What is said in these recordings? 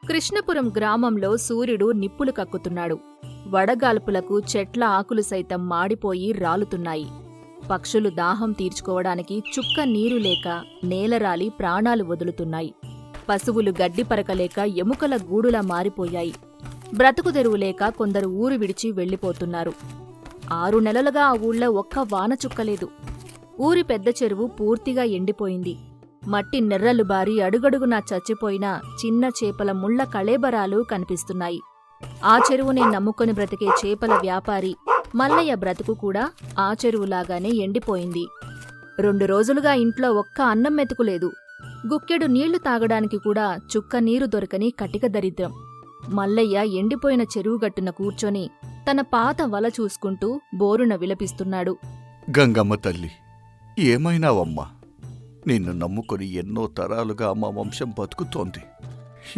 కృష్ణపురం గ్రామంలో సూర్యుడు నిప్పులు కక్కుతున్నాడు. వడగాల్పులకు చెట్ల ఆకులు సైతం మాడిపోయి రాలుతున్నాయి. పక్షులు దాహం తీర్చుకోవడానికి చుక్క నీరు లేక నేలరాలి ప్రాణాలు వదులుతున్నాయి. పశువులు గడ్డి పరకలేక ఎముకల గూడులా మారిపోయాయి. బ్రతుకుదెరువు లేక కొందరు ఊరు విడిచి వెళ్లిపోతున్నారు. 6 నెలలుగా ఆ ఊళ్ళో ఒక్క వాన చుక్కలేదు. ఊరి పెద్ద చెరువు పూర్తిగా ఎండిపోయింది. మట్టి నెర్రలు బారి అడుగడుగునా చచ్చిపోయిన చిన్న చేపల ముళ్ల కళేబరాలు కనిపిస్తున్నాయి. ఆ చెరువునే నమ్ముకొని బ్రతికే చేపల వ్యాపారి మల్లయ్య బ్రతుకు కూడా ఆ చెరువులాగానే ఎండిపోయింది. 2 రోజులుగా ఇంట్లో ఒక్క అన్నం మెతుకులేదు. గుక్కెడు నీళ్లు తాగడానికి కూడా చుక్క నీరు దొరకని కటిక దరిద్రం. మల్లయ్య ఎండిపోయిన చెరువుగట్టున కూర్చొని తన పాత వల చూసుకుంటూ బోరున విలపిస్తున్నాడు. గంగమ్మ తల్లి, ఏమైనావమ్మా? నిన్ను నమ్ముకొని ఎన్నో తరాలుగా మా వంశం బతుకుతోంది.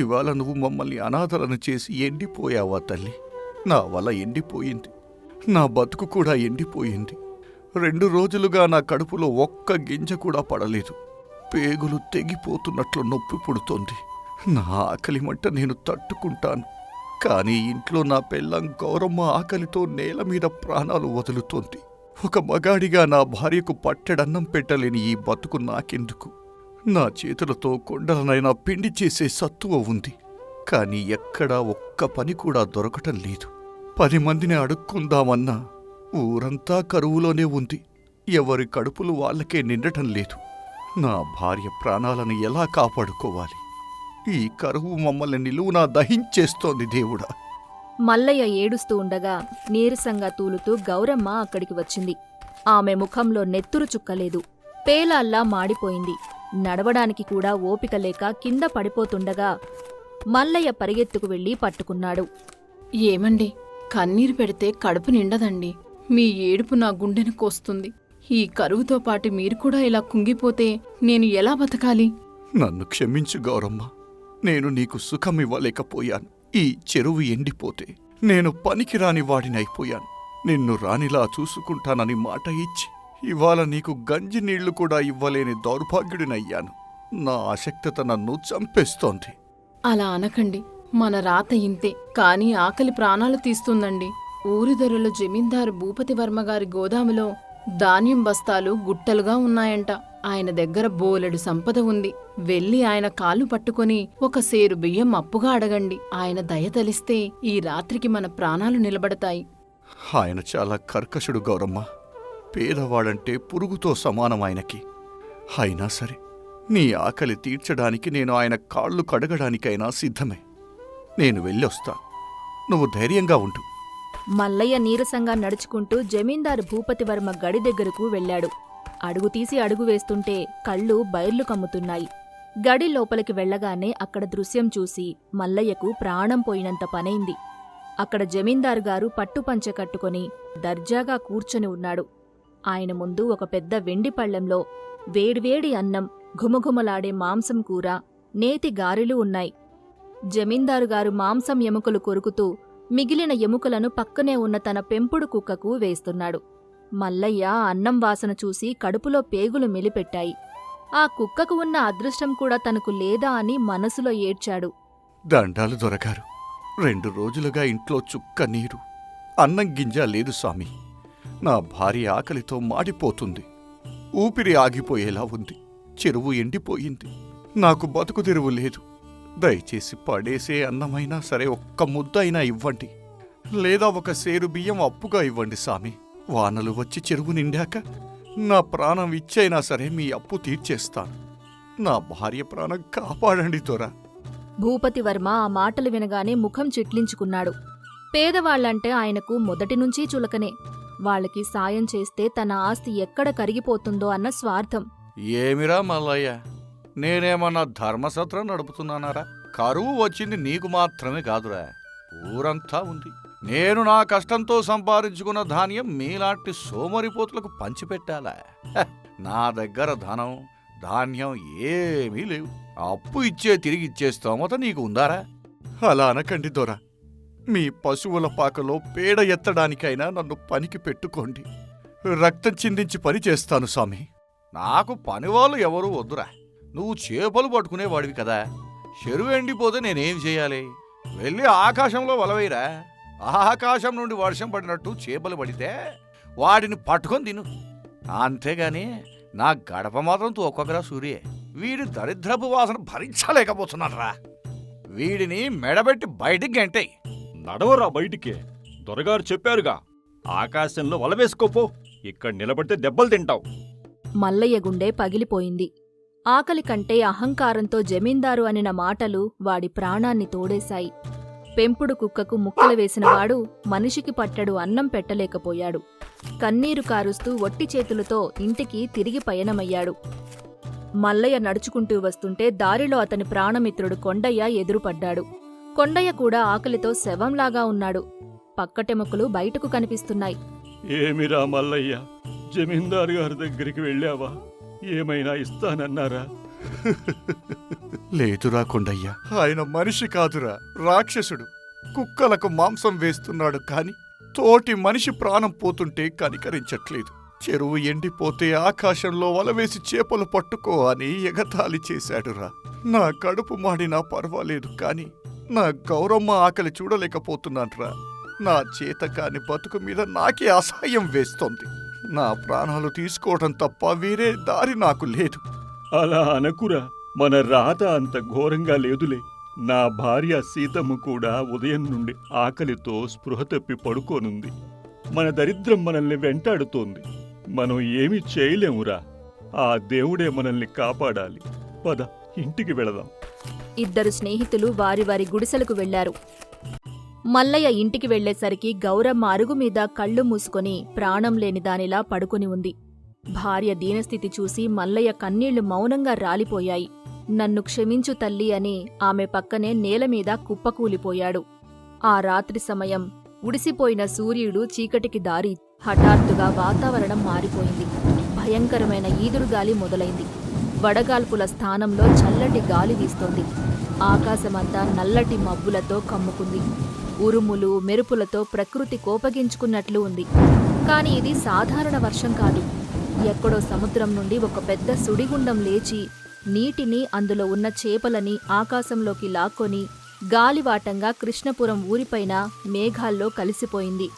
ఇవాళ నువ్వు మమ్మల్ని అనాథలను చేసి ఎండిపోయావా తల్లి? నా వల ఎండిపోయింది, నా బతుకు కూడా ఎండిపోయింది. 2 రోజులుగా నా కడుపులో ఒక్క గింజ కూడా పడలేదు. పేగులు తెగిపోతున్నట్లు నొప్పి పుడుతోంది. నా ఆకలి మంట నేను తట్టుకుంటాను, కానీ ఇంట్లో నా పెళ్ళాం గౌరమ్మ ఆకలితో నేల మీద ప్రాణాలు వదులుతోంది. ఒక మగాడిగా నా భార్యకు పట్టెడన్నం పెట్టలేని ఈ బతుకు నాకెందుకు? నా చేతులతో కొండలనైనా పిండి చేసే సత్తువ ఉంది, కానీ ఎక్కడా ఒక్క పని కూడా దొరకటం లేదు. 10 మందిని అడుక్కుందామన్నా ఊరంతా కరువులోనే ఉంది. ఎవరి కడుపులు వాళ్ళకే నిండటం లేదు. నా భార్య ప్రాణాలను ఎలా కాపాడుకోవాలి? ఈ కరువు మమ్మల్ని నిలువునా దహించేస్తోంది దేవుడా. మల్లయ్య ఏడుస్తూ ఉండగా నీరసంగా తూలుతూ గౌరమ్మ అక్కడికి వచ్చింది. ఆమె ముఖంలో నెత్తురు చుక్కలేదు. పేలాల్లా మాడిపోయింది. నడవడానికి కూడా ఓపిక లేక కింద పడిపోతుండగా మల్లయ్య పరిగెత్తుకు వెళ్లి పట్టుకున్నాడు. ఏమండి, కన్నీరు పెడితే కడుపు నిండదండి. మీ ఏడుపు నా గుండెను కోస్తుంది. ఈ కరువుతో పాటు మీరు కూడా ఇలా కుంగిపోతే నేను ఎలా బతకాలి? నన్ను క్షమించు గౌరమ్మ. నేను నీకు సుఖమివ్వలేకపోయాను. ఈ చెరువు ఎండిపోతే నేను పనికిరాని వాడినైపోయాను. నిన్ను రానిలా చూసుకుంటానని మాట ఇచ్చి ఇవాళ నీకు గంజి నీళ్లు కూడా ఇవ్వలేని దౌర్భాగ్యుడినయ్యాను. నా ఆసక్తత నన్ను చంపేస్తోంది. అలా అనకండి. మన రాత ఇంతే, కానీ ఆకలి ప్రాణాలు తీస్తుందండి. ఊరిదొరలో జమీందారు భూపతివర్మగారి గోదాములో ధాన్యం బస్తాలు గుట్టలుగా ఉన్నాయంట. ఆయన దగ్గర బోలెడు సంపద ఉంది. వెళ్ళి ఆయన కాళ్ళు పట్టుకొని ఒక సేరు బియ్యం అప్పుగా అడగండి. ఆయన దయతలిస్తే ఈ రాత్రికి మన ప్రాణాలు నిలబడతాయి. ఆయన చాలా కర్కశుడు గౌరమ్మ. పేదవాడంటే పురుగుతో సమానం ఆయనకి. అయినా సరే, నీ ఆకలి తీర్చడానికి నేను ఆయన కాళ్ళు కడగడానికైనా సిద్ధమే. నేను వెళ్ళొస్తా, నువ్వు ధైర్యంగా ఉండు. మల్లయ్య నీరసంగా నడుచుకుంటూ జమీందారు భూపతివర్మ గడి దగ్గరకు వెళ్లాడు. అడుగు తీసి అడుగు వేస్తుంటే కళ్ళు బైర్లు కమ్ముతున్నాయి. గడి లోపలికి వెళ్లగానే అక్కడ దృశ్యం చూసి మల్లయ్యకు ప్రాణం పోయినంత పనైంది. అక్కడ జమీందారు గారు పట్టుపంచె కట్టుకొని దర్జాగా కూర్చొని ఉన్నాడు. ఆయన ముందు ఒక పెద్ద వెండి పళ్లెంలో వేడివేడి అన్నం, ఘుమఘుమలాడే మాంసం కూర, నేతి గారెలు ఉన్నాయి. జమీందారుగారు మాంసం ఎముకలు కొరుకుతూ మిగిలిన ఎముకలను పక్కనే ఉన్న తన పెంపుడు కుక్కకు వేస్తున్నాడు. మల్లయ్య అన్నం వాసన చూసి కడుపులో పేగులు మెలిపెట్టాయి. ఆ కుక్కకు ఉన్న అదృష్టం కూడా తనకు లేదా అని మనసులో ఏడ్చాడు. దండాలు దొరగారు. 2 రోజులుగా ఇంట్లో చుక్క నీరు, అన్నం గింజ లేదు స్వామి. నా భార్య ఆకలితో మాడిపోతుంది. ఊపిరి ఆగిపోయేలా ఉంది. చెరువు ఎండిపోయింది. నాకు బతుకు తెరువు లేదు. దయచేసి పడేసే అన్నమైనా సరే ఒక్క ముద్ద అయినా ఇవ్వండి, లేదా ఒక సేరు బియ్యం అప్పుగా ఇవ్వండి సామి. వానలు వచ్చి చెరువు నిండాక నా ప్రాణం ఇచ్చైనా సరే మీ అప్పు తీర్చేస్తాను. నా భార్య ప్రాణం కాపాడండి దొరా. భూపతివర్మ ఆ మాటలు వినగానే ముఖం చిట్లించుకున్నాడు. పేదవాళ్లంటే ఆయనకు మొదటినుంచీ చులకనే. వాళ్ళకి సాయం చేస్తే తన ఆస్తి ఎక్కడ కరిగిపోతుందో అన్న స్వార్థం. ఏమిరా మల్లయ్య, నేనేమన్నా ధర్మసత్రం నడుపుతున్నానారా? కరువు వచ్చింది నీకు మాత్రమే కాదురా, ఊరంతా ఉంది. నేను నా కష్టంతో సంపాదించుకున్న ధాన్యం మీలాంటి సోమరిపోతులకు పంచిపెట్టాలా? నా దగ్గర ధనం, ధాన్యం ఏమీ లేవు. అప్పు ఇచ్చే తిరిగి ఇచ్చేస్తామత నీకు ఉందారా? అలా అనకండి దొరా. మీ పశువుల పాకలో పేడ ఎత్తడానికైనా నన్ను పనికి పెట్టుకోండి. రక్తం చిందించి పని చేస్తాను స్వామి. నాకు పనివాళ్ళు ఎవరూ వద్దురా. నువ్వు చేపలు పట్టుకునేవాడివి కదా, చెరువు ఎండిపోతే నేనేం చేయాలి? వెళ్ళి ఆకాశంలో వలవేయరా. ఆకాశం నుండి వర్షం పడినట్టు చేపలు పడితే వాటిని పట్టుకొని తిను. అంతేగాని నా గడప మాత్రం తోకొకరా సూర్యే. వీడి దరిద్రపు వాసన భరించలేకపోతున్నారా. వీడిని మెడబెట్టి బయటికి గంటేయ్. నడవరా బయటికి. దొరగారు చెప్పారుగా, ఆకాశంలో వలవేసుకోపో. ఇక్కడ నిలబడితే దెబ్బలు తింటావు. మల్లయ్య గుండె పగిలిపోయింది. ఆకలి కంటే అహంకారంతో జమీందారు అనిన మాటలు వాడి ప్రాణాన్ని తోడేశాయి. పెంపుడు కుక్కకు ముక్కలు వేసినవాడు మనిషికి పట్టెడు అన్నం పెట్టలేకపోయాడు. కన్నీరు కారుస్తూ ఒట్టి చేతులతో ఇంటికి తిరిగి పయనమయ్యాడు. మల్లయ్య నడుచుకుంటూ వస్తుంటే దారిలో అతని ప్రాణమిత్రుడు కొండయ్య ఎదురుపడ్డాడు. కొండయ్య కూడా ఆకలితో శవంలాగా ఉన్నాడు. పక్కటెముకలు బయటకు కనిపిస్తున్నాయి. ఏమిరా మల్లయ్య, జమీందారు గారి దగ్గరికి వెళ్ళావా? ఏమైనా ఇస్తానన్నారా? లేదురా కొండయ్య, ఆయన మనిషి కాదురా, రాక్షసుడు. కుక్కలకు మాంసం వేస్తున్నాడు కాని తోటి మనిషి ప్రాణం పోతుంటే కనికరించట్లేదు. చెరువు ఎండిపోతే ఆకాశంలో వలవేసి చేపలు పట్టుకో అని ఎగతాళి చేశాడురా. నా కడుపు మాడినా పర్వాలేదు కాని నా గౌరమ్మ ఆకలి చూడలేకపోతున్నాన్రా. నా చేత కాని బతుకు మీద నాకే అసహ్యం వేస్తోంది. నా ప్రాణాలు తీసుకోవడం తప్ప వేరే దారి నాకు లేదు. అలా అనకురా, మన రాత అంత ఘోరంగా లేదులే. నా భార్య సీతమ్మ కూడా ఉదయం నుండి ఆకలితో స్పృహ తప్పి పడుకోనుంది. మన దరిద్రం మనల్ని వెంటాడుతోంది. మనం ఏమీ చేయలేమురా. ఆ దేవుడే మనల్ని కాపాడాలి. పద, ఇంటికి వెళదాం. ఇద్దరు స్నేహితులు వారి వారి గుడిసెలకు వెళ్లారు. మల్లయ్య ఇంటికి వెళ్లేసరికి గౌరమ్మ అరుగుమీద కళ్ళు మూసుకొని ప్రాణం లేని దానిలా పడుకుని ఉంది. భార్య దీనస్థితి చూసి మల్లయ్య కన్నీళ్లు మౌనంగా రాలిపోయాయి. నన్ను క్షమించు తల్లి అని ఆమె పక్కనే నేలమీద కుప్పకూలిపోయాడు. ఆ రాత్రి సమయం ఉడిసిపోయిన సూర్యుడు చీకటికి దారి. హఠాత్తుగా వాతావరణం మారిపోయింది. భయంకరమైన ఈదురుగాలి మొదలైంది. వడగాల్పుల స్థానంలో చల్లటి గాలి వీస్తోంది. ఆకాశమంతా నల్లటి మబ్బులతో కమ్ముకుంది. ఉరుములు మెరుపులతో ప్రకృతి కోపగించుకున్నట్లు ఉంది. కాని ఇది సాధారణ వర్షం కాదు. ఎక్కడో సముద్రం నుండి ఒక పెద్ద సుడిగుండం లేచి నీటిని, అందులో ఉన్న చేపలని ఆకాశంలోకి లాక్కొని గాలివాటంగా కృష్ణపురం ఊరిపైన మేఘాల్లో కలిసిపోయింది.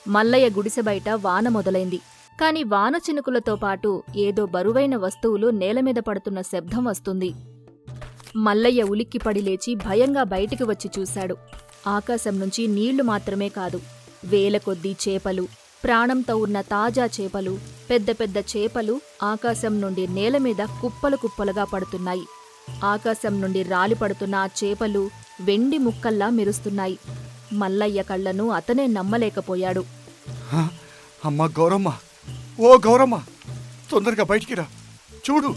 మల్లయ్య గుడిసె బయట వాన మొదలైంది. కాని వాన చినుకులతో పాటు ఏదో బరువైన వస్తువులు నేలమీద పడుతున్న శబ్దం వస్తుంది. మల్లయ్య ఉలిక్కిపడి లేచి భయంగా బయటికి వచ్చి చూశాడు. ఆకాశం నుంచి నీళ్లు మాత్రమే కాదు, వేల కొద్దీ చేపలు, ప్రాణంతో ఉన్న తాజా చేపలు, పెద్ద పెద్ద చేపలు ఆకాశం నుండి నేలమీద కుప్పలు కుప్పలుగా పడుతున్నాయి. ఆకాశం నుండి రాలిపడుతున్న ఆ చేపలు వెండి ముక్కల్లా మెరుస్తున్నాయి. మల్లయ్య కళ్లను అతనే నమ్మలేకపోయాడు. అమ్మా గౌరమ్మ, ఓ గౌరమ్మ, తొందరగా బయటికి రా. చూడు,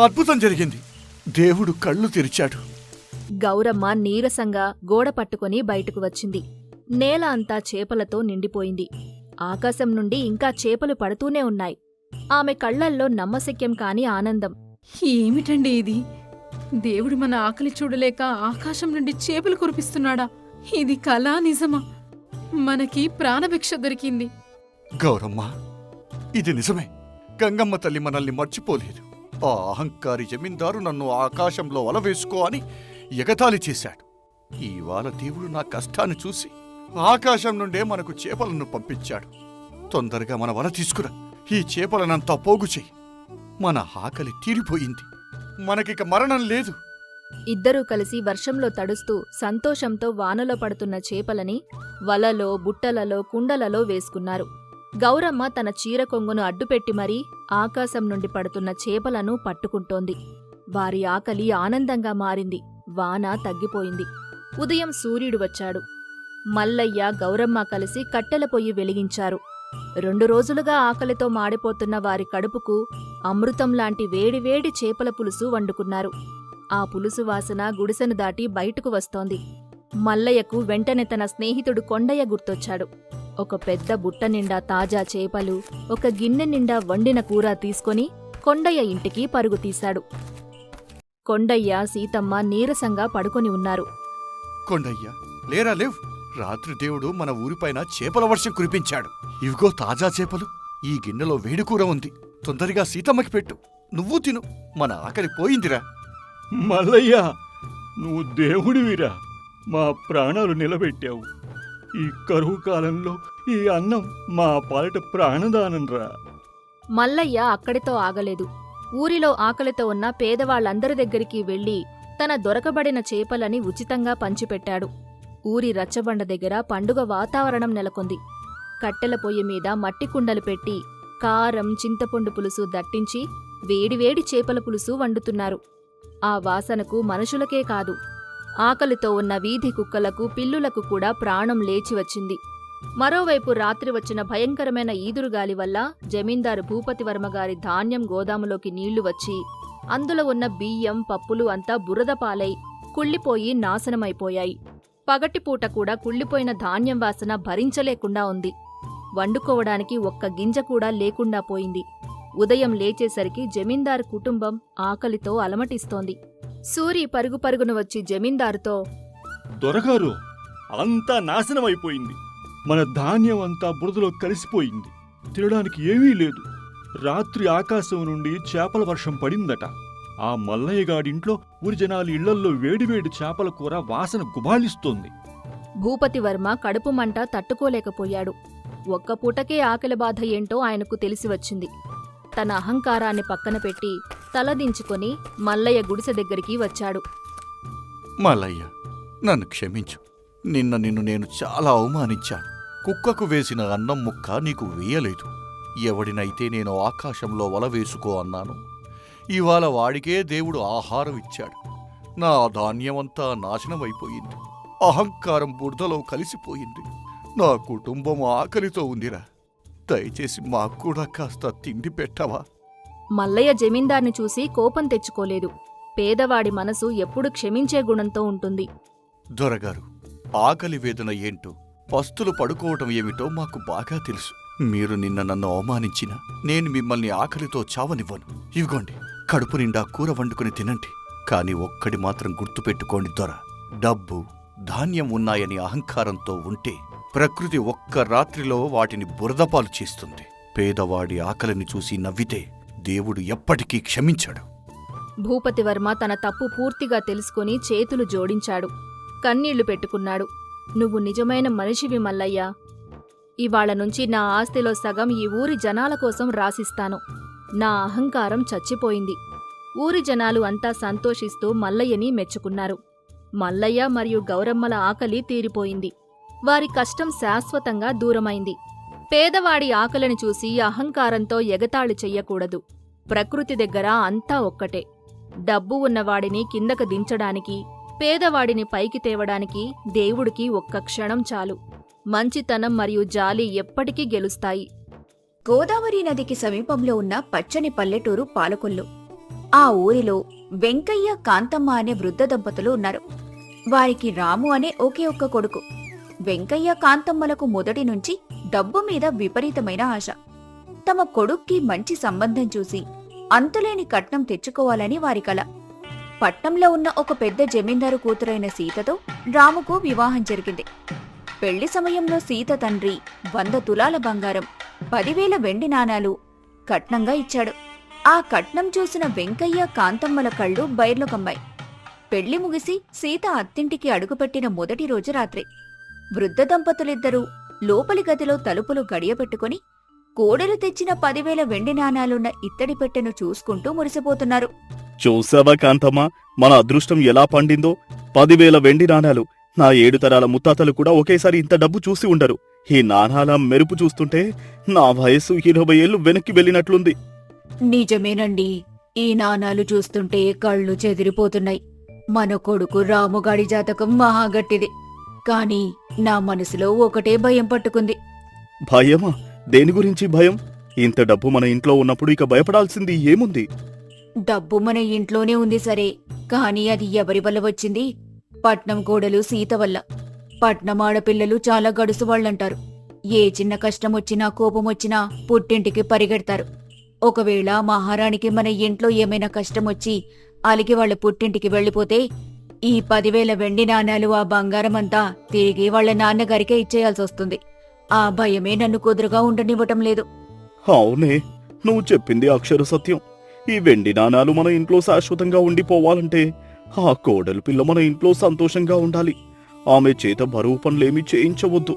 అద్భుతం జరిగింది. దేవుడు కళ్ళు తెరిచాడు. గౌరమ్మ నీరసంగా గోడ పట్టుకుని బయటకు వచ్చింది. నేల అంతా చేపలతో నిండిపోయింది. ఆకాశం నుండి ఇంకా చేపలు పడుతూనే ఉన్నాయి. ఆమె కళ్లల్లో నమ్మశక్యం కాని ఆనందం. ఏమిటండి ఇది? దేవుడు మన ఆకలి చూడలేక ఆకాశం నుండి చేపలు కురిపిస్తున్నాడా? ఇది కళా నిజమా? మనకి ప్రాణభిక్ష దొరికింది. గౌరమ్మ, ఇది నిజమే. గంగమ్మ తల్లి మనల్ని మర్చిపోలేదు. ఆ అహంకారి జమీందారు నన్ను ఆకాశంలో వల వేసుకో అని ఎగతాళి చేశాడు. ఇవాళ దేవుడు నా కష్టాన్ని చూసి ఆకాశం నుండే మనకు చేపలను పంపించాడు. తొందరగా మన వల తీసుకురా. ఈ చేపలనంతా పోగు చెయ్యి. మన ఆకలి తీరిపోయింది. మనకిక మరణం లేదు. ఇద్దరూ కలిసి వర్షంలో తడుస్తూ సంతోషంతో వానలో పడుతున్న చేపలని వలలో, బుట్టలలో, కుండలలో వేసుకున్నారు. గౌరమ్మ తన చీర కొంగును అడ్డుపెట్టి మరీ ఆకాశం నుండి పడుతున్న చేపలను పట్టుకుంటోంది. వారి ఆకలి ఆనందంగా మారింది. వాన తగ్గిపోయింది. ఉదయం సూర్యుడు వచ్చాడు. మల్లయ్య, గౌరమ్మ కలిసి కట్టెల పొయ్యి వెలిగించారు. 2 రోజులుగా ఆకలితో మాడిపోతున్న వారి కడుపుకు అమృతంలాంటి వేడివేడి చేపల పులుసు వండుకున్నారు. ఆ పులుసు వాసన గుడిసెను దాటి బయటకు వస్తోంది. మల్లయ్యకు వెంటనే తన స్నేహితుడు కొండయ్య గుర్తొచ్చాడు. ఒక పెద్ద బుట్ట నిండా తాజా చేపలు, ఒక గిన్నె నిండా వండిన కూర తీసుకొని కొండయ్య ఇంటికి పరుగు తీశాడు. కొండయ్య, సీతమ్మ నీరసంగా పడుకొని ఉన్నారు. కొండయ్య, లేరా లేవ్. రాత్రి దేవుడు మన ఊరిపైన చేపల వర్షం కురిపించాడు. ఇవిగో తాజా చేపలు. ఈ గిన్నెలో వేడికూర ఉంది. తొందరగా సీతమ్మకి పెట్టు. నువ్వు తిను. మన ఆకలి పోయిందిరా. మల్లయ్య, నువ్వు దేవుడివిరా, మా ప్రాణాలు నిలబెట్టావు. ఈ కరువు కాలంలో ఈ అన్నం మా పాలిట ప్రాణదానంరా. మల్లయ్య అక్కడితో ఆగలేదు. ఊరిలో ఆకలితో ఉన్న పేదవాళ్లందరి దగ్గరికి వెళ్లి తన దొరకబడిన చేపలని ఉచితంగా పంచిపెట్టాడు. ఊరి రచ్చబండ దగ్గర పండుగ వాతావరణం నెలకొంది. కట్టెల పొయ్యి మీద మట్టి కుండలు పెట్టి కారం, చింతపండు పులుసు దట్టించి వేడివేడి చేపల పులుసు వండుతున్నారు. ఆ వాసనకు మనుషులకే కాదు, ఆకలితో ఉన్న వీధి కుక్కలకు, పిల్లులకు కూడా ప్రాణం లేచి వచ్చింది. మరోవైపు రాత్రి వచ్చిన భయంకరమైన ఈదురుగాలి వల్ల జమీందారు భూపతివర్మగారి ధాన్యం గోదాములోకి నీళ్లు వచ్చి అందులో ఉన్న బియ్యం, పప్పులు అంతా బురద పాలై కుళ్ళిపోయి నాశనమైపోయాయి. పగటిపూట కూడా కుళ్ళిపోయిన ధాన్యం వాసన భరించలేకుండా ఉంది. వండుకోవడానికి ఒక్క గింజ కూడా లేకుండా పోయింది. ఉదయం లేచేసరికి జమీందారు కుటుంబం ఆకలితో అలమటిస్తోంది. సూరి పరుగు పరుగున వచ్చి జమీందారుతో, దొరగారు, అంతా నాశనమైపోయింది. మన ధాన్యం అంతా బురదలో కలిసిపోయింది. తినడానికి ఏమీ లేదు. రాత్రి ఆకాశం నుండి చేపల వర్షం పడిందట. ఆ మల్లయ్యగాడింట్లో ఊరి జనాలు ఇళ్లల్లో వేడివేడి చేపల కూర వాసన గుబాళిస్తోంది. భూపతివర్మ కడుపు మంట తట్టుకోలేకపోయాడు. ఒక్క పూటకే ఆకలి బాధ ఏంటో ఆయనకు తెలిసి వచ్చింది. తన అహంకారాన్ని పక్కన పెట్టి తలదించుకొని మల్లయ్య గుడిసె దగ్గరికి వచ్చాడు. మల్లయ్య, నన్ను క్షమించు. నిన్ను నేను చాలా అవమానించాను. కుక్కకు వేసిన అన్నం ముక్క నీకు వేయలేదు. ఎవడినైతే నేను ఆకాశంలో వల వేసుకో అన్నాను, ఇవాళ వాడికే దేవుడు ఆహారం ఇచ్చాడు. నా ధాన్యమంతా నాశనమైపోయింది. అహంకారం బురదలో కలిసిపోయింది. నా కుటుంబం ఆకలితో ఉందిరా. దయచేసి మాకు కూడా కాస్త తిండి పెట్టవా? మల్లయ్య జమీందార్ని చూసి కోపం తెచ్చుకోలేదు. పేదవాడి మనసు ఎప్పుడు క్షమించే గుణంతో ఉంటుంది. దొరగారు, ఆకలి వేదన ఏంటో, పస్తులు పడుకోవటం ఏమిటో మాకు బాగా తెలుసు. మీరు నిన్న నన్ను అవమానించినా నేను మిమ్మల్ని ఆకలితో చావనివ్వను. ఇవిగోండి, కడుపు నిండా కూర వండుకుని తినండి. కాని ఒక్కడి మాత్రం గుర్తుపెట్టుకోండి దొర, డబ్బు, ధాన్యం ఉన్నాయని అహంకారంతో ఉంటే ప్రకృతి ఒక్క రాత్రిలో వాటిని బురదపాలు చేస్తుంది. పేదవాడి ఆకలిని చూసి నవ్వితే దేవుడు ఎప్పటికీ క్షమించాడు. భూపతివర్మ తన తప్పు పూర్తిగా తెలుసుకుని చేతులు జోడించాడు. కన్నీళ్లు పెట్టుకున్నాడు. నువ్వు నిజమైన మనిషివి మల్లయ్యా. ఇవాళ నుంచి నా ఆస్తిలో సగం ఈ ఊరి జనాల కోసం రాసిస్తాను. నా అహంకారం చచ్చిపోయింది. ఊరి జనాలు అంతా సంతోషిస్తూ మల్లయ్యని మెచ్చుకున్నారు. మల్లయ్య మరియు గౌరమ్మల ఆకలి తీరిపోయింది. వారి కష్టం శాశ్వతంగా దూరమైంది. పేదవాడి ఆకలిని చూసి అహంకారంతో ఎగతాళి చెయ్యకూడదు. ప్రకృతి దగ్గర అంతా ఒక్కటే. డబ్బు ఉన్నవాడిని కిందకు దించడానికి, పేదవాడిని పైకి తేవడానికి దేవుడికి ఒక్క క్షణం చాలు. మంచితనం మరియు జాలి ఎప్పటికీ గెలుస్తాయి. గోదావరి నదికి సమీపంలో ఉన్న పచ్చని పల్లెటూరు పాలకొల్లు. ఆ ఊరిలో వెంకయ్య, కాంతమ్మ అనే వృద్ధ దంపతులు ఉన్నారు. వారికి రాము అనే ఒకే ఒక్క కొడుకు. వెంకయ్య, కాంతమ్మలకు మొదటి నుంచి డబ్బు మీద విపరీతమైన ఆశ. తమ కొడుక్కి మంచి సంబంధం చూసి అంతులేని కట్నం తెచ్చుకోవాలని వారి కల. పట్నంలో ఉన్న ఒక పెద్ద జమీందారు కూతురైన సీతతో రాముకు వివాహం జరిగింది. పెళ్లి సమయంలో సీత తండ్రి 100 తులాల బంగారం, 10,000 వెండి నాణాలు కట్నంగా ఇచ్చాడు. ఆ కట్నం చూసిన వెంకయ్య, కాంతమ్మల కళ్ళు బైర్లు కమ్మాయి. పెళ్లి ముగిసి సీత అత్తింటికి అడుగుపెట్టిన మొదటి రోజు రాత్రి వృద్ధ దంపతులిద్దరూ లోపలి గదిలో తలుపులు గడియపెట్టుకుని కోడలు తెచ్చిన 10,000 వెండి నాణాలున్న ఇత్తడి పెట్టెను చూసుకుంటూ మురిసిపోతున్నారు. చూసావా కాంతమ్మ, మన అదృష్టం ఎలా పండిందో. 10,000 వెండి నాణాలు. నా 7 తరాల ముత్తాతలు కూడా ఒకేసారి ఇంత డబ్బు చూసి ఉండరు. ఈ నాణాల మెరుపు చూస్తుంటే నా వయస్సు 20 ఏళ్లు వెనక్కి వెళ్ళినట్లుంది. నిజమేనండి, ఈ నాణాలు చూస్తుంటే కళ్ళు చెదిరిపోతున్నాయి. మన కొడుకు రాముగాడి జాతకం మహాగట్టిది. కాని నా మనసులో ఒకటే భయం పట్టుకుంది. భయమా? దేని గురించి భయం? ఇంత డబ్బు మన ఇంట్లో ఉన్నప్పుడు ఇక భయపడాల్సింది ఏముంది? డబ్బు మన ఇంట్లోనే ఉంది సరే, కాని అది ఎవరి వల్ల వచ్చింది? పట్నం కోడలు సీత వల్ల. పట్నం ఆడపిల్లలు చాలా గడుసువాళ్లంటారు. ఏ చిన్న కష్టమొచ్చినా, కోపమొచ్చినా పుట్టింటికి పరిగెడతారు. ఒకవేళ మహారాణికి మన ఇంట్లో ఏమైనా కష్టమొచ్చి అలిగి వాళ్ళ పుట్టింటికి వెళ్లిపోతే ఈ 10,000 వెండి నాణాలు, ఆ బంగారమంతా తిరిగి వాళ్ల నాన్నగారికే ఇచ్చేయాల్సొస్తుంది. ఆ భయమే నన్ను కుదురుగా ఉండనివ్వటం లేదు. అవునే, నువ్వు చెప్పింది అక్షర సత్యం. ఈ వెండి నాణాలు మన ఇంట్లో శాశ్వతంగా ఉండిపోవాలంటే ఆ కోడలు పిల్ల మన ఇంట్లో సంతోషంగా ఉండాలి. ఆమె చేత బరువు పనులేమీ చేయించవద్దు.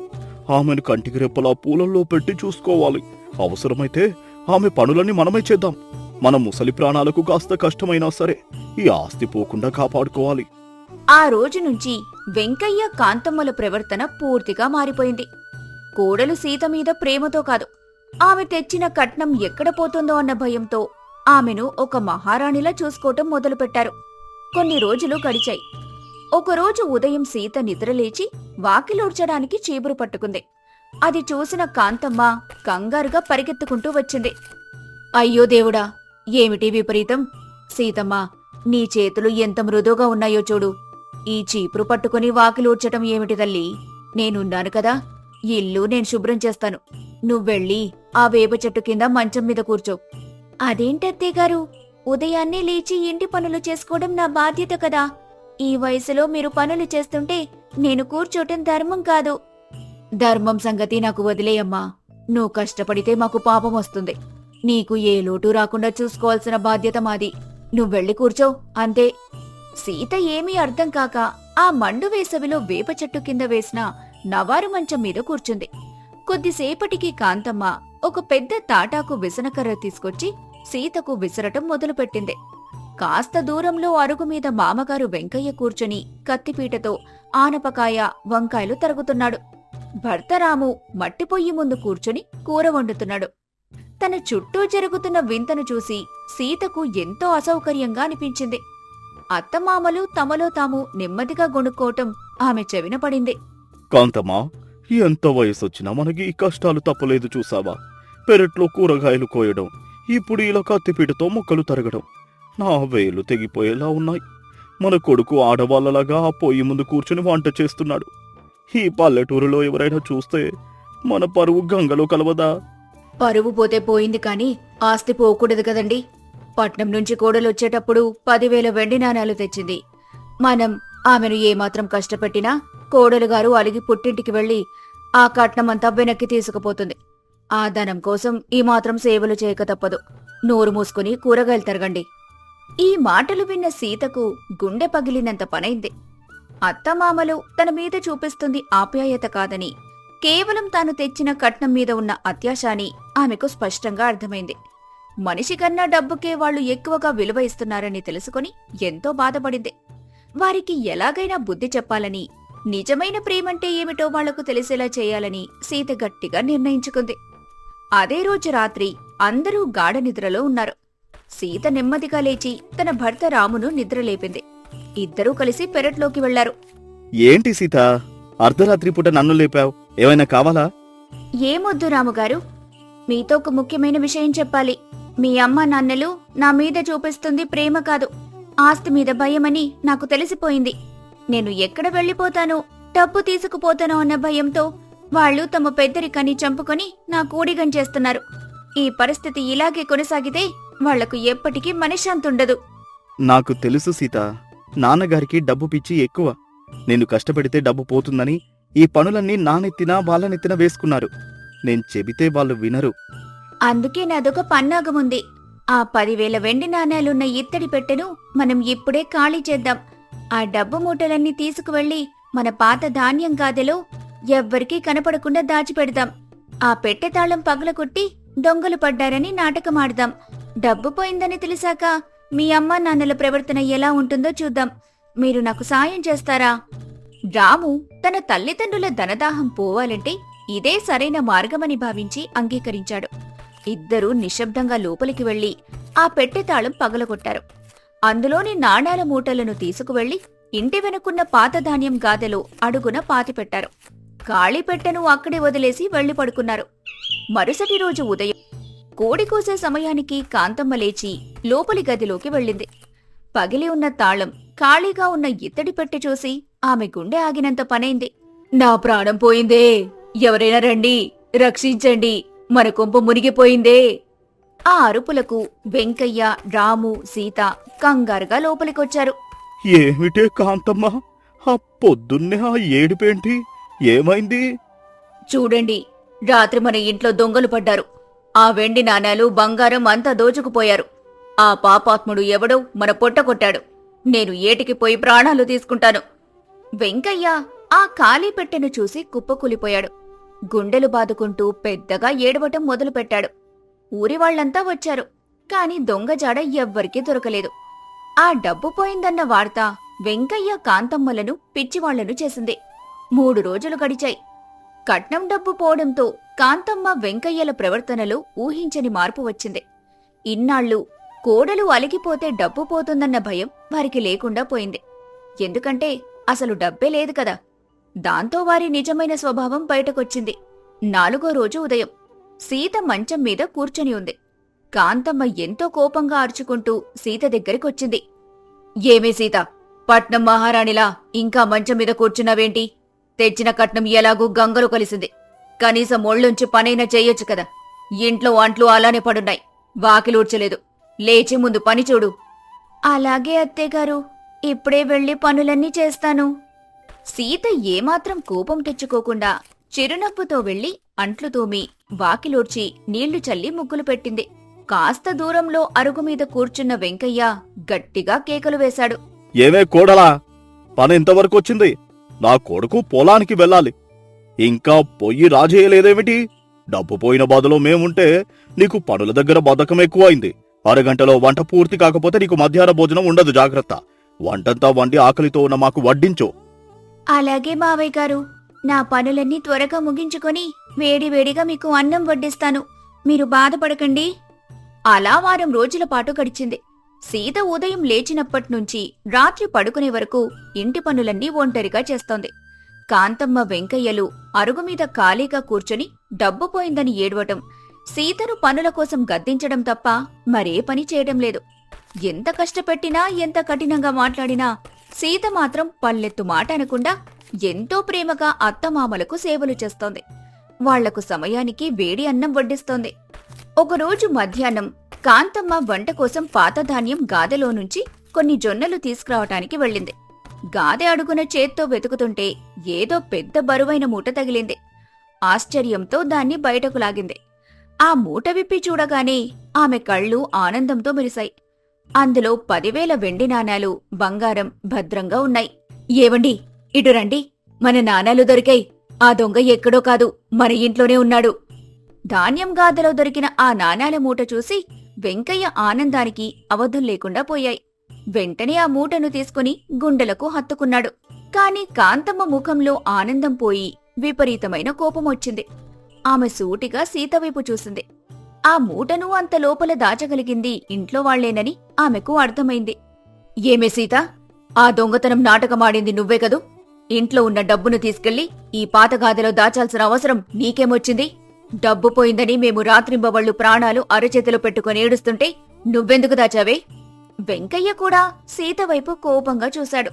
ఆమెను కంటికి రెప్పలా పూలల్లో పెట్టి చూసుకోవాలి. అవసరమైతే ఆమె పనులన్నీ మనమే చేద్దాం. మన ముసలి ప్రాణాలకు కాస్త కష్టమైనా సరే ఈ ఆస్తి పోకుండా కాపాడుకోవాలి. ఆ రోజు నుంచి వెంకయ్య కాంతమ్మల ప్రవర్తన పూర్తిగా మారిపోయింది. కోడలు సీత మీద ప్రేమతో కాదు, ఆమె తెచ్చిన కట్నం ఎక్కడ పోతుందో అన్న భయంతో ఆమెను ఒక మహారాణిలా చూసుకోవటం మొదలుపెట్టారు. కొన్ని రోజులు గడిచాయి. ఒకరోజు ఉదయం సీత నిద్రలేచి వాకిలూడ్చడానికి చీపురు పట్టుకుంది. అది చూసిన కాంతమ్మ కంగారుగా పరిగెత్తుకుంటూ వచ్చింది. అయ్యో దేవుడా, ఏమిటి విపరీతం! సీతమ్మ, నీ చేతులు ఎంత మృదువుగా ఉన్నాయో చూడు. ఈ చీపురు పట్టుకుని వాకిలూడ్చటం ఏమిటి తల్లి? నేనున్నాను కదా, ఇల్లు నేను శుభ్రం చేస్తాను. నువ్వెళ్ళి ఆ వేప చెట్టు కింద మంచం మీద కూర్చో. అదేంటత్తయ్యగారు, ఉదయాన్నే లేచి ఇంటి పనులు చేసుకోవడం నా బాధ్యత కదా. ఈ వయసులో మీరు పనులు చేస్తుంటే నేను కూర్చోటం ధర్మం కాదు. ధర్మం సంగతి నాకు వదిలేయమ్మా. నువ్వు కష్టపడితే మాకు పాపం వస్తుంది. నీకు ఏ లోటు రాకుండా చూసుకోవాల్సిన బాధ్యత మాది. నువ్వెళ్ళి కూర్చో, అంతే. సీత ఏమీ అర్థం కాక ఆ మండు వేసవిలో వేప చెట్టు కింద వేసిన నవారు మంచం మీద కూర్చుంది. కొద్దిసేపటికి కాంతమ్మ ఒక పెద్ద తాటాకు విసనకర్ర తీసుకొచ్చి సీతకు విసరటం మొదలుపెట్టింది. కాస్త దూరంలో అరుగు మీద మామగారు వెంకయ్య కూర్చుని కత్తిపీటతో ఆనపకాయ, వంకాయలు తరుగుతున్నాడు. భర్త రాము మట్టి పొయ్యి ముందు కూర్చుని కూర వండుతున్నాడు. తన చుట్టూ జరుగుతున్న వింతను చూసి సీతకు ఎంతో అసౌకర్యంగా అనిపించింది. అత్తమామలు తమలో తాము నెమ్మదిగా గొణుక్కోవటం ఆమె చెవిన పడింది. కాంతమ్మా, ఎంత వయసొచ్చినా మనకి ఈ కష్టాలు తప్పలేదు చూసావా? పెరట్లో కూరగాయలు కోయడం, ఇప్పుడు ఇలా కత్తిపీటతో మొక్కలు తరగడం నా వేలు తెగిపోయేలా ఉన్నాయి. మన కొడుకు ఆడవాళ్లలాగా ఆ పొయ్యి ముందు కూర్చుని వంట చేస్తున్నాడు. ఈ పల్లెటూరులో ఎవరైనా చూస్తే మన పరువు గంగలో కలవదా? పరువు పోతే పోయింది కాని ఆస్తి పోకూడదు కదండి. పట్నం నుంచి కోడలొచ్చేటప్పుడు 10,000 వెండి నాణాలు తెచ్చింది. మనం ఆమెను ఏమాత్రం కష్టపెట్టినా కోడలుగారు అలిగి పుట్టింటికి వెళ్లి ఆ కట్నమంతా వెనక్కి తీసుకుపోతుంది. ఆ ధనం కోసం ఈ మాత్రం సేవలు చేయక తప్పదు. నోరు మూసుకుని కూరగాయలు తరగండి. ఈ మాటలు విన్న సీతకు గుండె పగిలినంత పనైంది. అత్తమామలు తన మీద చూపిస్తుంది ఆప్యాయత కాదని, కేవలం తాను తెచ్చిన కట్నం మీద ఉన్న అత్యాశ అని ఆమెకు స్పష్టంగా అర్థమైంది. మనిషి కన్నా డబ్బుకే వాళ్లు ఎక్కువగా విలువ ఇస్తున్నారని తెలుసుకుని ఎంతో బాధపడింది. వారికి ఎలాగైనా బుద్ధి చెప్పాలని, నిజమైన ప్రేమంటే ఏమిటో వాళ్లకు తెలిసేలా చేయాలని సీత గట్టిగా నిర్ణయించుకుంది. అదే రోజు రాత్రి అందరూ గాఢ నిద్రలో ఉన్నారు. సీత నెమ్మదిగా లేచి తన భర్త రామును నిద్రలేపింది. ఇద్దరూ కలిసి పెరట్లోకి వెళ్లారు. ఏంటి సీత, అర్ధరాత్రి పూట నన్ను లేపావు? ఏమైనా కావాలా? ఏమొద్దు రాముగారు, మీతో ఒక ముఖ్యమైన విషయం చెప్పాలి. మీ అమ్మ నాన్నలు నా మీద చూపిస్తుంది ప్రేమ కాదు, ఆస్తి మీద భయమని నాకు తెలిసిపోయింది. నేను ఎక్కడ వెళ్లిపోతానో, డబ్బు తీసుకుపోతానో అన్న భయంతో వాళ్లు తమ పెద్దరికాన్ని చంపుకొని నా కూడిగం చేస్తున్నారు. ఈ పరిస్థితి ఇలాగే కొనసాగితే వాళ్లకు ఎప్పటికీ మనశ్శాంతుండదు. నాకు తెలుసు సీత, నాన్నగారికి డబ్బు పిచ్చి ఎక్కువ. నేను కష్టపెడితే డబ్బు పోతుందని ఈ పనులన్నీ నానెత్తినా వాళ్ళనెత్తిన వేసుకున్నారు. నేను చెబితే వాళ్ళు వినరు. అందుకే నాదొక పన్నాగముంది. ఆ 10,000 వెండి నాణేలున్న ఇత్తడి పెట్టెను మనం ఇప్పుడే ఖాళీ చేద్దాం. ఆ డబ్బు మూటలన్నీ తీసుకువెళ్లి మన పాత ధాన్యం గాదెలో ఎవ్వరికీ కనపడకుండా దాచిపెడదాం. ఆ పెట్టె తాళం పగలగొట్టి దొంగలు పడ్డారని నాటకమాడదాం. డబ్బు పోయిందని తెలిసాక మీ అమ్మా నాన్నల ప్రవర్తన ఎలా ఉంటుందో చూద్దాం. మీరు నాకు సాయం చేస్తారా? రాము తన తల్లిదండ్రుల ధనదాహం పోవాలంటే ఇదే సరైన మార్గమని భావించి అంగీకరించాడు. ఇద్దరూ నిశ్శబ్దంగా లోపలికి వెళ్లి ఆ పెట్టె తాళం పగలగొట్టారు. అందులోని నాణాల మూటలను తీసుకువెళ్లి ఇంటి వెనుకున్న పాత ధాన్యం గాదెలో అడుగున పాతిపెట్టారు. ఖాళీ పెట్టెను అక్కడే వదిలేసి వెళ్లి పడుకున్నారు. మరుసటి రోజు ఉదయం కోడి కోసే సమయానికి కాంతమ్మ లేచి లోపలి గదిలోకి వెళ్ళింది. పగిలి ఉన్న తాళం, ఖాళీగా ఉన్న ఇత్తడి పెట్టె చూసి ఆమె గుండె ఆగినంత పనైంది. నా ప్రాణం పోయిందే, ఎవరైనా రండి, రక్షించండి, మన కొంప మునిగిపోయిందే. ఆ అరుపులకు వెంకయ్య, రాము, సీత కంగారుగా లోపలికొచ్చారు. ఏమిటే కాంతమ్మ, ఆ పొద్దున్నే ఆ ఏడుపేంటి? ఏమైంది? చూడండి, రాత్రి మన ఇంట్లో దొంగలు పడ్డారు. ఆ వెండి నాణాలు, బంగారం అంతా దోచుకుపోయారు. ఆ పాపాత్ముడు ఎవడో మన పొట్ట కొట్టాడు. నేను ఏటికి పోయి ప్రాణాలు తీసుకుంటాను. వెంకయ్య ఆ ఖాళీ పెట్టెను చూసి కుప్పకూలిపోయాడు. గుండెలు బాదుకుంటూ పెద్దగా ఏడవటం మొదలుపెట్టాడు. ఊరివాళ్లంతా వచ్చారు, కాని దొంగజాడ ఎవ్వరికీ దొరకలేదు. ఆ డబ్బు పోయిందన్న వార్త వెంకయ్య కాంతమ్మలను పిచ్చివాళ్లను చేసింది. 3 రోజులు గడిచాయి. కట్నం డబ్బు పోవడంతో కాంతమ్మ వెంకయ్యల ప్రవర్తనలో ఊహించని మార్పు వచ్చింది. ఇన్నాళ్లు కోడలు అలిగిపోతే డబ్బు పోతుందన్న భయం వారికి లేకుండా పోయింది. ఎందుకంటే అసలు డబ్బే లేదు కదా. దాంతో వారి నిజమైన స్వభావం బయటకొచ్చింది. 4వ రోజు ఉదయం సీత మంచం మీద కూర్చొని ఉంది. కాంతమ్మ ఎంతో కోపంగా అరుచుకుంటూ సీత దగ్గరికొచ్చింది. ఏమే సీత, పట్నం మహారాణిలా ఇంకా మంచం మీద కూర్చున్నావేంటి? తెచ్చిన కట్నం ఎలాగూ గంగలో కలిసింది. కనీసం ఒళ్ళుంచి పనైనా చెయ్యొచ్చు కదా. ఇంట్లో అంట్లు అలానే పడున్నాయి, వాకిలూడ్చలేదు. లేచి ముందు పని చూడు. అలాగే అత్తేగారు, ఇప్పుడే వెళ్లి పనులన్నీ చేస్తాను. సీత ఏమాత్రం కోపం తెచ్చుకోకుండా చిరునవ్వుతో వెళ్లి అంట్లు తోమి వాకిలూడ్చి నీళ్లు చల్లి ముగ్గులు పెట్టింది. కాస్త దూరంలో అరుగుమీద కూర్చున్న వెంకయ్య గట్టిగా కేకలు వేశాడు. ఏమే కోడలా, పని ఇంతవరకు వచ్చింది? నా కొడుకు పొలానికి వెళ్ళాలి, ఇంకా పొయ్యి రాజేయలేదేమిటి? డబ్బు పోయిన బాధలో మేముంటే నీకు పనుల దగ్గర బద్ధకం ఎక్కువైంది. అరగంటలో వంట పూర్తి కాకపోతే నీకు మధ్యాహ్న భోజనం ఉండదు. జాగ్రత్త. వంటంతా వండి ఆకలితో ఉన్న మాకు వడ్డించు. అలాగే మావయ్య గారు, నా పనులన్నీ త్వరగా ముగించుకొని వేడివేడిగా మీకు అన్నం వడ్డిస్తాను. మీరు బాధపడకండి. అలా 1 వారం రోజుల పాటు గడిచింది. సీత ఉదయం లేచినప్పట్నుంచి రాత్రి పడుకునే వరకు ఇంటి పనులన్నీ ఒంటరిగా చేస్తోంది. కాంతమ్మ వెంకయ్యలు అరుగుమీద ఖాళీగా కూర్చొని డబ్బు పోయిందని ఏడవటం, సీతను పనుల కోసం గద్దించడం తప్ప మరే పని చేయడం లేదు. ఎంత కష్టపెట్టినా, ఎంత కఠినంగా మాట్లాడినా సీత మాత్రం పల్లెత్తు మాట అనకుండా ఎంతో ప్రేమగా అత్తమామలకు సేవలు చేస్తోంది. వాళ్లకు సమయానికి వేడి అన్నం వడ్డిస్తోంది. ఒకరోజు మధ్యాహ్నం కాంతమ్మ వంట కోసం పాత ధాన్యం గాదెలో నుంచి కొన్ని జొన్నలు తీసుకురావటానికి వెళ్ళింది. గాదె అడుగున చేత్తో వెతుకుతుంటే ఏదో పెద్ద బరువైన మూట తగిలింది. ఆశ్చర్యంతో దాన్ని బయటకు లాగింది. ఆ మూట విప్పి చూడగానే ఆమె కళ్ళు ఆనందంతో మెరిశాయి. అందులో 10,000 వెండి నాణాలు, బంగారం భద్రంగా ఉన్నాయి. ఏవండి, ఇటు రండి, మన నాణాలు దొరికాయి. ఆ దొంగ ఎక్కడో కాదు, మన ఇంట్లోనే ఉన్నాడు. ధాన్యం గాదెలో దొరికిన ఆ నాణాల మూట చూసి వెంకయ్య ఆనందానికి అవధులు లేకుండా పోయాయి. వెంటనే ఆ మూటను తీసుకుని గుండెలకు హత్తుకున్నాడు. కాని కాంతమ్మ ముఖంలో ఆనందం పోయి విపరీతమైన కోపమొచ్చింది. ఆమె సూటిగా సీత వైపు చూసింది. ఆ మూటను అంత లోపల దాచగలిగింది ఇంట్లో వాళ్లేనని ఆమెకు అర్థమైంది. ఏమే సీత, ఆ దొంగతనం నాటకమాడింది నువ్వే కదూ? ఇంట్లో ఉన్న డబ్బును తీసుకెళ్లి ఈ పాత గాదెలో దాచాల్సిన అవసరం నీకేమొచ్చింది? డబ్బు పోయిందని మేము రాత్రింబవళ్లు ప్రాణాలు అరచేతిలో పెట్టుకుని ఏడుస్తుంటే నువ్వెందుకు దాచావే? వెంకయ్య కూడా సీత వైపు కోపంగా చూశాడు.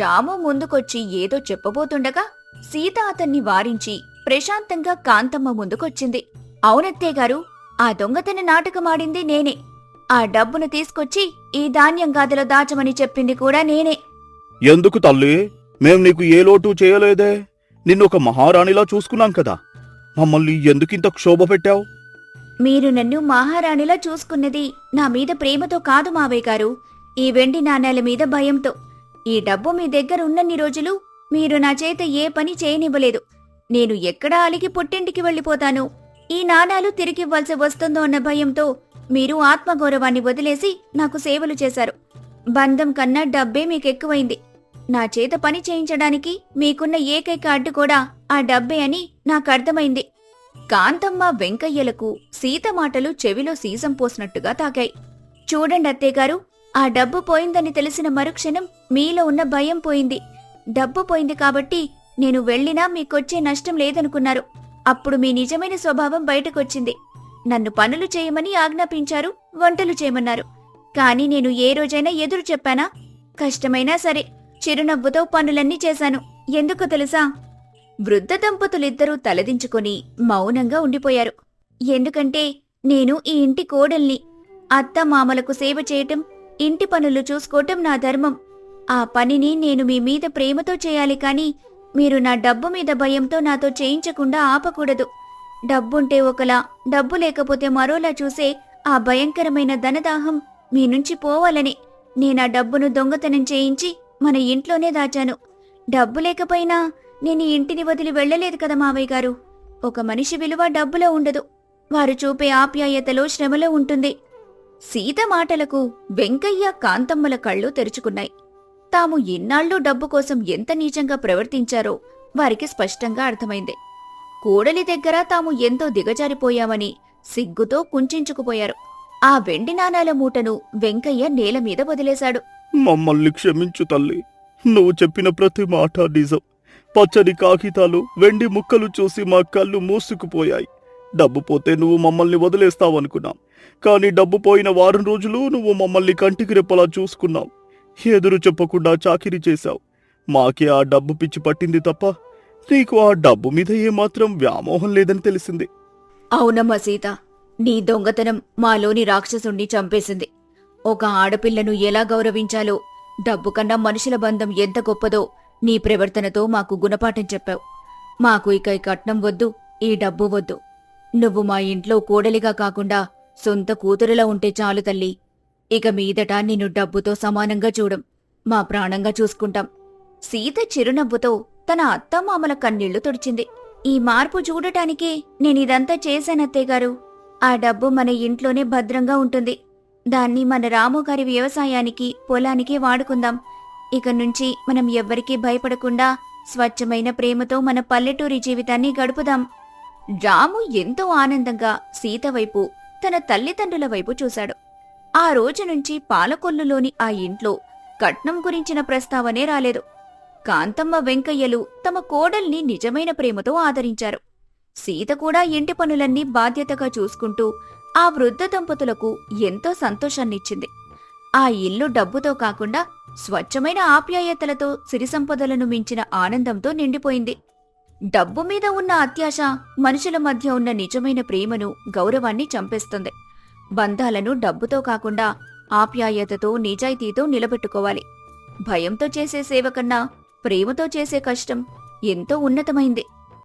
రాము ముందుకొచ్చి ఏదో చెప్పబోతుండగా సీత అతన్ని వారించి ప్రశాంతంగా కాంతమ్మ ముందుకొచ్చింది. అవునత్తేగారు, ఆ దొంగతన నాటకమాడింది నేనే. ఆ డబ్బును తీసుకొచ్చి ఈ ధాన్యం గాదెలో దాచమని చెప్పింది కూడా నేనే. ఎందుకు తల్లి? మేం నీకు ఏ లోటు చేయలేదే. నిన్నొక మహారాణిలా చూసుకున్నాం కదా. మమ్మల్ని ఎందుకింత క్షోభ పెట్టావు? మీరు నన్ను మహారాణిలా చూసుకున్నది నా మీద ప్రేమతో కాదు మావయ్య గారు, ఈ వెండి నాణేల మీద భయంతో. ఈ డబ్బు మీ దగ్గర ఉన్నన్ని రోజులు మీరు నా చేత ఏ పని చేయనివ్వలేదు. నేను ఎక్కడా అలిగి పుట్టింటికి వెళ్ళిపోతాను, ఈ నాణాలు తిరిగివ్వాల్సి వస్తుందో అన్న భయంతో మీరు ఆత్మగౌరవాన్ని వదిలేసి నాకు సేవలు చేశారు. బంధం కన్నా డబ్బే మీకెక్కువైంది. నా చేత పని చేయించడానికి మీకున్న ఏకైక అడ్డు కూడా ఆ డబ్బే అని నాకర్థమైంది. కాంతమ్మ వెంకయ్యలకు సీత మాటలు చెవిలో సీసం పోసినట్టుగా తాకాయి. చూడండి అత్తేగారు, ఆ డబ్బు పోయిందని తెలిసిన మరుక్షణం మీలో ఉన్న భయం పోయింది. డబ్బు పోయింది కాబట్టి నేను వెళ్ళినా మీకొచ్చే నష్టం లేదనుకున్నారు. అప్పుడు మీ నిజమైన స్వభావం బయటకొచ్చింది. నన్ను పనులు చేయమని ఆజ్ఞాపించారు, వంటలు చేయమన్నారు. కాని నేను ఏ రోజైనా ఎదురు చెప్పానా? కష్టమైనా సరే చిరునవ్వుతో పనులన్నీ చేశాను. ఎందుకో తెలుసా? వృద్ధ దంపతులిద్దరూ తలదించుకొని మౌనంగా ఉండిపోయారు. ఎందుకంటే నేను ఈ ఇంటి కోడల్ని. అత్త మామలకు సేవ చేయటం, ఇంటి పనులు చూసుకోవటం నా ధర్మం. ఆ పనిని నేను మీ మీద ప్రేమతో చేయాలి కాని మీరు నా డబ్బు మీద భయంతో నాతో చేయించకుండా ఆపకూడదు. డబ్బుంటే ఒకలా, డబ్బు లేకపోతే మరోలా చూసే ఆ భయంకరమైన ధనదాహం మీ నుంచి పోవాలని నేనా డబ్బును దొంగతనం చేయించి మన ఇంట్లోనే దాచాను. డబ్బు లేకపోయినా నేను ఈ ఇంటిని వదిలి వెళ్ళలేదు కదా మావయ్య గారు. ఒక మనిషి విలువ డబ్బులో ఉండదు, వారు చూపే ఆప్యాయతలో, శ్రమలో ఉంటుంది. సీత మాటలకు వెంకయ్య, కాంతమ్మల కళ్ళు తెరుచుకున్నాయి. తాము ఇన్నాళ్ళు డబ్బు కోసం ఎంత నీచంగా ప్రవర్తించారో వారికి స్పష్టంగా అర్థమైంది. కోడలి దగ్గర తాము ఎంతో దిగజారిపోయామని సిగ్గుతో కుంచించుకుపోయారు. ఆ వెండి నాణాల మూటను వెంకయ్య నేల మీద వదిలేశాడు. మమ్మల్ని క్షమించు తల్లి. నువ్వు చెప్పిన ప్రతి మాట నిజం. పచ్చని కాగితాలు, వెండి ముక్కలు చూసి మా కళ్ళు మూసుకుపోయాయి. డబ్బు పోతే నువ్వు మమ్మల్ని వదిలేస్తావనుకున్నాం. కానీ డబ్బు పోయిన వారం రోజులు నువ్వు మమ్మల్ని కంటికి రెప్పలా చూసుకున్నావు. ఎదురు చెప్పకుండా చాకిరీ చేశావు. మాకే ఆ డబ్బు పిచ్చి పట్టింది తప్ప నీకు ఆ డబ్బు మీద ఏమాత్రం వ్యామోహం లేదని తెలిసింది. అవునమ్మా సీత, నీ దొంగతనం మాలోని రాక్షసుణ్ణి చంపేసింది. ఒక ఆడపిల్లను ఎలా గౌరవించాలో, డబ్బు కన్నా మనుషుల బంధం ఎంత గొప్పదో నీ ప్రవర్తనతో మాకు గుణపాఠం చెప్పావు. మాకు ఇక ఈ కట్నం వద్దు, ఈ డబ్బు వద్దు. నువ్వు మా ఇంట్లో కోడలిగా కాకుండా సొంత కూతురులా ఉంటే చాలు తల్లి. ఇక మీదట నిన్ను డబ్బుతో సమానంగా చూడం, మా ప్రాణంగా చూసుకుంటాం. సీత చిరునవ్వుతో తన అత్తమామల కన్నీళ్లు తుడిచింది. ఈ మార్పు చూడటానికే నేనిదంతా చేశానత్తయ్యగారు. ఆ డబ్బు మన ఇంట్లోనే భద్రంగా ఉంటుంది. దాన్ని మన రాముగారి వ్యవసాయానికి, పొలానికి వాడుకుందాం. ఇక నుంచి మనం ఎవ్వరికీ భయపడకుండా స్వచ్ఛమైన ప్రేమతో మన పల్లెటూరి జీవితాన్ని గడుపుదాం. రాము ఎంతో ఆనందంగా సీత వైపు, తన తల్లిదండ్రుల వైపు చూశాడు. ఆ రోజు నుంచి పాలకొల్లులోని ఆ ఇంట్లో కట్నం గురించిన ప్రస్తావనే రాలేదు. కాంతమ్మ, వెంకయ్యలు తమ కోడల్ని నిజమైన ప్రేమతో ఆదరించారు. సీత కూడా ఇంటి పనులన్నీ బాధ్యతగా చూసుకుంటూ ఆ వృద్ధ దంపతులకు ఎంతో సంతోషాన్నిచ్చింది. ఆ ఇల్లు డబ్బుతో కాకుండా స్వచ్ఛమైన ఆప్యాయతలతో, సిరిసంపదలను మించిన ఆనందంతో నిండిపోయింది. డబ్బు మీద ఉన్న అత్యాశ మనుషుల మధ్య ఉన్న నిజమైన ప్రేమను, గౌరవాన్ని చంపేస్తుంది. బంధాలను డబ్బుతో కాకుండా ఆప్యాయతతో, నిజాయితీతో నిలబెట్టుకోవాలి. భయంతో చేసే సేవ కన్నా ప్రేమతో చేసే కష్టం ఎంతో ఉన్నతమైంది.